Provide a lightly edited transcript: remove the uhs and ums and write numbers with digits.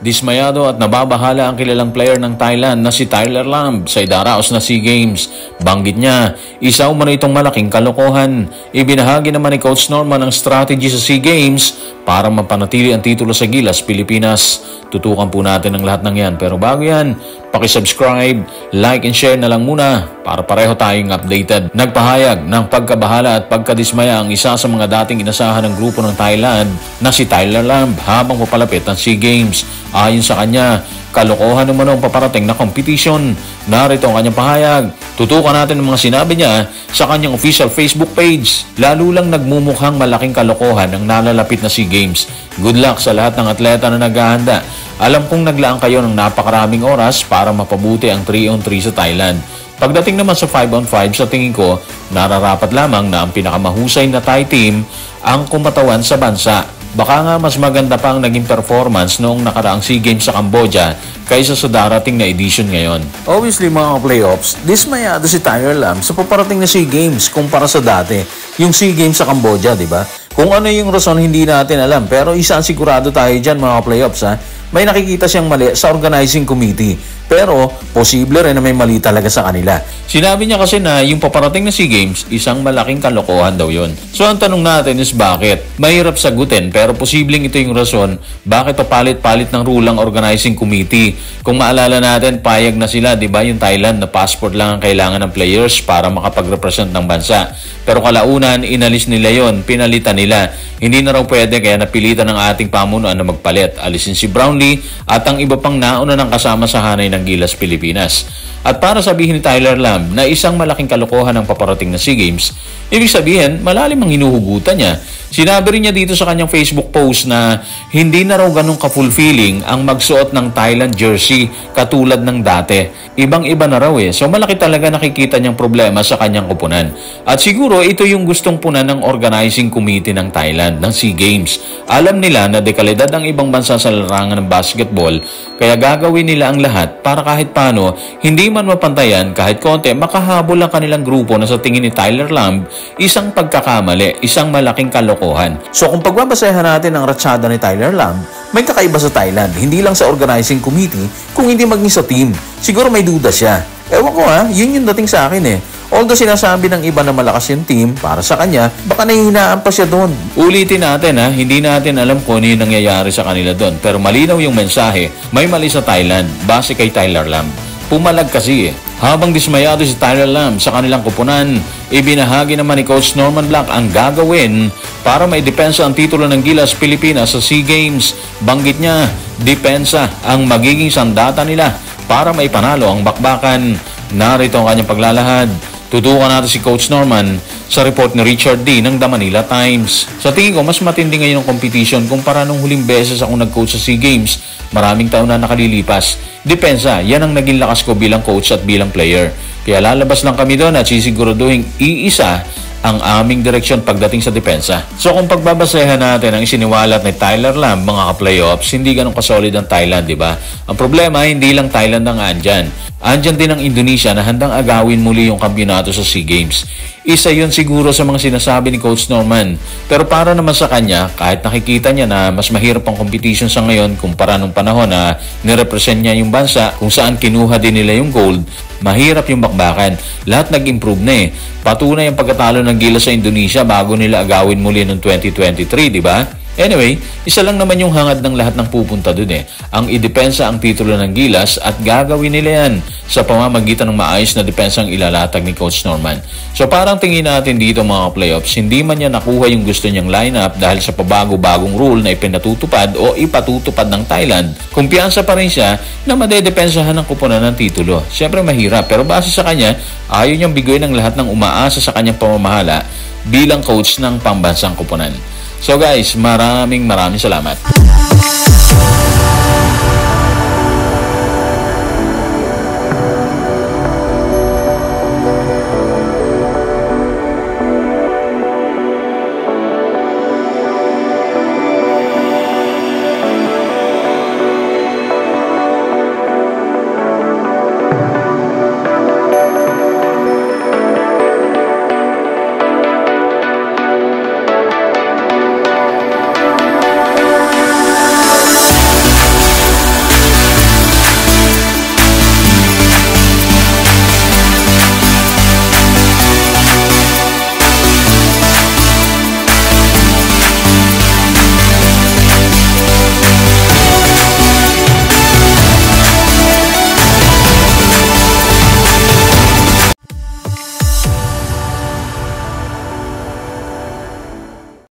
Dismayado at nababahala ang kilalang player ng Thailand na si Tyler Lamb sa idaraos na SEA Games. Banggit niya, isa umano itong malaking kalokohan. Ibinahagi naman ni Coach Norman ang strategy sa SEA Games para mapanatili ang titulo sa Gilas, Pilipinas. Tutukan po natin ang lahat ng yan. Pero bago yan, paki-subscribe, like and share na lang muna para pareho tayong updated. Nagpahayag ng pagkabahala at pagkadismaya ang isa sa mga dating inasahan ng grupo ng Thailand na si Tyler Lamb habang papalapit ang SEA Games. Ayon sa kanya, kalokohan naman ang paparating na competition. Narito ang kanyang pahayag. Tutukan natin ang mga sinabi niya sa kanyang official Facebook page. Lalo lang nagmumukhang malaking kalokohan ang nalalapit na SEA Games. Good luck sa lahat ng atleta na naghahanda. Alam kong naglaan kayo ng napakaraming oras para mapabuti ang 3-on-3 sa Thailand. Pagdating naman sa 5-on-5, sa tingin ko, nararapat lamang na ang pinakamahusay na Thai team ang kumatawan sa bansa. Baka nga mas maganda pa ang naging performance noong nakaraang SEA Games sa Cambodia kaysa sa darating na edition ngayon. Obviously mga playoffs, dismayado si Tyler Lamb sa paparating na SEA Games kumpara sa dati. Yung SEA Games sa Cambodia, di ba? Kung ano yung rason hindi natin alam, pero isa ang sigurado tayo dyan mga playoffs ha. May nakikita siyang mali sa organizing committee. Pero, posible rin na may mali talaga sa kanila. Sinabi niya kasi na yung paparating na SEA Games, isang malaking kalokohan daw yon. So, ang tanong natin is bakit? Mahirap sagutin, pero posibleng ito yung rason bakit papalit-palit ng rulang organizing committee. Kung maalala natin, payag na sila, di ba, yung Thailand na passport lang ang kailangan ng players para makapag-represent ng bansa. Pero kalaunan, inalis nila yon, pinalitan nila. Hindi na raw pwede kaya napilitan ng ating pamunuan na magpalit. Alisin si Brownlee at ang iba pang nauna ng kasama sa hanay ng Gilas, Pilipinas. At para sabihin ni Tyler Lamb na isang malaking kalokohan ang paparating na SEA Games, ibig sabihin, malalim ang hinuhugutan niya. Sinabi rin niya dito sa kanyang Facebook post na hindi na raw ganun ka-fulfilling ang magsuot ng Thailand jersey katulad ng dati. Ibang-iba na raw eh. So malaki talaga nakikita niyang problema sa kanyang kupunan. At siguro ito yung gustong punan ng organizing committee ng Thailand ng SEA Games. Alam nila na dekalidad ang ibang bansa sa larangan ng basketball, kaya gagawin nila ang lahat para kahit paano hindi man mapantayan kahit konti makahabol ang kanilang grupo na sa tingin ni Tyler Lamb isang pagkakamali, isang malaking kalokohan. So kung pagbabasehan natin ang ratsada ni Tyler Lamb, may kakaiba sa Thailand, hindi lang sa organizing committee, kung hindi maging sa team. Siguro may duda siya. Ewan ko ha, yun yung dating sa akin eh. Although sinasabi ng iba na malakas yung team, para sa kanya, baka nahihinaan pa siya doon. Ulitin natin ha, hindi natin alam kung ano yung nangyayari sa kanila doon. Pero malinaw yung mensahe, may mali sa Thailand, base kay Tyler Lamb. Pumalag kasi eh. Habang dismayado si Tyler Lamb sa kanilang kupunan, ibinahagi naman ni Coach Norman Black ang gagawin para maidepensa ang titulo ng Gilas, Pilipinas sa SEA Games. Banggit niya, depensa ang magiging sandata nila para maipanalo ang bakbakan. Narito ang kanyang paglalahad. Tutukan natin si Coach Norman sa report ni Richard D. ng The Manila Times. Sa tingin ko, mas matindi ngayon ang competition kumpara nung huling beses ako nag-coach sa SEA Games. Maraming taon na nakalilipas. Depensa, yan ang naging lakas ko bilang coach at bilang player. Kaya lalabas lang kami doon at sisiguraduhin iisa ang aming direksyon pagdating sa depensa. So kung pagbabasehan natin ang isiniwalat ni Tyler Lamb mga ka-playoffs, hindi ganun kasolid ang Thailand, di ba? Ang problema, hindi lang Thailand ang andyan. Andyan din ang Indonesia na handang agawin muli yung kampyonato sa SEA Games. Isa yun siguro sa mga sinasabi ni Coach Norman. Pero para naman sa kanya, kahit nakikita niya na mas mahirap ang competition sa ngayon kumpara nung panahon na nirepresent niya yung bansa kung saan kinuha din nila yung gold, mahirap yung bakbakan. Lahat nag-improve na eh. Patunay ang pagkatalo ng Gilas sa Indonesia bago nila agawin muli noong 2023, di ba? Anyway, isa lang naman yung hangad ng lahat ng pupunta dun eh. Ang idepensa ang titulo ng Gilas at gagawin nila yan sa pamamagitan ng maayos na depensang ilalatag ni Coach Norman. So parang tingin natin dito mga playoffs, hindi man niya nakuha yung gusto niyang lineup dahil sa pabago-bagong rule na ipinatutupad o ipatutupad ng Thailand. Kumpiyansa pa rin siya na madedepensahan ng kupunan ng titulo. Siyempre mahirap, pero base sa kanya, ayaw niyang bigay ng lahat ng umaasa sa kanyang pamamahala bilang coach ng pambansang kupunan. So guys, maraming salamat.